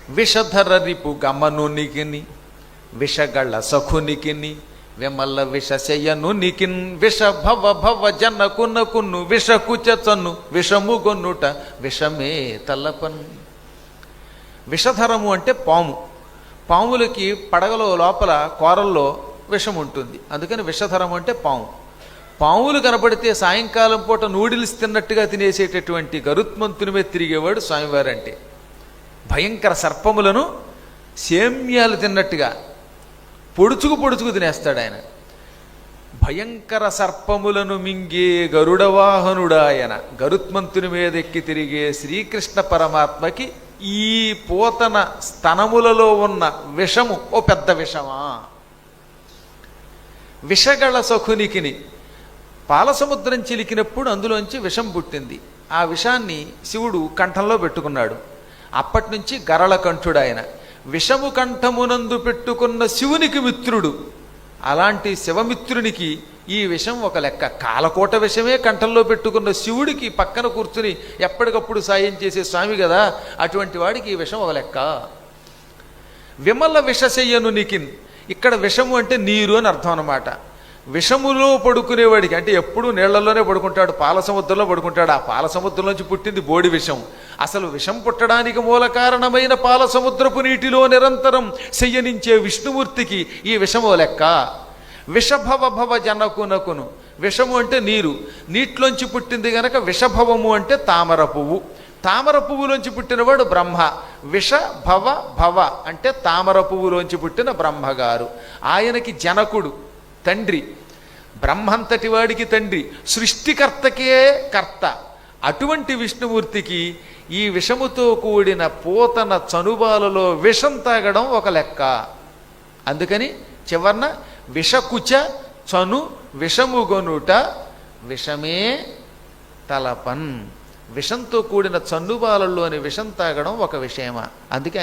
విషధర రిపు గమనునికిని విషగళ సఖునికిని విమల్ల విషశయనునికిన్ విష భవ భవ జనకునకును విషకుచను విషముగొన్నుట విషమే తలపన్. విషధరము అంటే పాము. పాములకి పడగలో లోపల కూరల్లో విషం ఉంటుంది, అందుకని విషధరము అంటే పాము. పాములు కనపడితే సాయంకాలం పూట నూడిల్స్ తిన్నట్టుగా తినేసేటటువంటి గరుత్మంతుని మీద తిరిగేవాడు స్వామివారు. అంటే భయంకర సర్పములను సేమ్యాలు తిన్నట్టుగా పొడుచుకు పొడుచుకు తినేస్తాడు ఆయన. భయంకర సర్పములను మింగే గరుడవాహనుడాయన. గరుత్మంతుని మీద ఎక్కి తిరిగే శ్రీకృష్ణ పరమాత్మకి ఈ పోతన స్తనములలో ఉన్న విషము ఓ పెద్ద విషమా? విషగళ సఖునికిని పాలసముద్రం చిలికినప్పుడు అందులోంచి విషం పుట్టింది. ఆ విషాన్ని శివుడు కంఠంలో పెట్టుకున్నాడు. అప్పటి నుంచి గరళ కంఠుడు ఆయన. విషము కంఠమునందు పెట్టుకున్న శివునికి మిత్రుడు. అలాంటి శివమిత్రునికి ఈ విషం ఒక లెక్క. కాలకోట విషమే కంఠంలో పెట్టుకున్న శివుడికి పక్కన కూర్చుని ఎప్పటికప్పుడు సాయం చేసే స్వామి కదా, అటువంటి వాడికి ఈ విషం ఒక లెక్క. విమల విషశయ్యనునికిన్, ఇక్కడ విషము అంటే నీరు అని అర్థం అన్నమాట. విషములో పడుకునేవాడికి, అంటే ఎప్పుడు నీళ్లలోనే పడుకుంటాడు, పాల సముద్రంలో పడుకుంటాడు. ఆ పాల సముద్రంలోంచి పుట్టింది బోడి విషం. అసలు విషం పుట్టడానికి మూల కారణమైన పాల సముద్రపు నీటిలో నిరంతరం శయ్యనించే విష్ణుమూర్తికి ఈ విషము లెక్క. విషభవ భవ జనకునకును, విషము అంటే నీరు, నీటిలోంచి పుట్టింది గనక విషభవము అంటే తామర పువ్వు. తామర పువ్వులోంచి పుట్టినవాడు బ్రహ్మ. విష భవ భవ అంటే తామర పువ్వులోంచి పుట్టిన బ్రహ్మగారు. ఆయనకి జనకుడు తండ్రి, బ్రహ్మంతటి వాడికి తండ్రి, సృష్టికర్తకే కర్త. అటువంటి విష్ణుమూర్తికి ఈ విషముతో కూడిన పోతన చనుబాలలో విషం తాగడం ఒక లెక్క. అందుకని చివర్న విషకుచ చను విషముగొనుట విషమే తలపన్. విషంతో కూడిన చన్నుబాలల్లోని విషం తాగడం ఒక విషయమా? అందుకే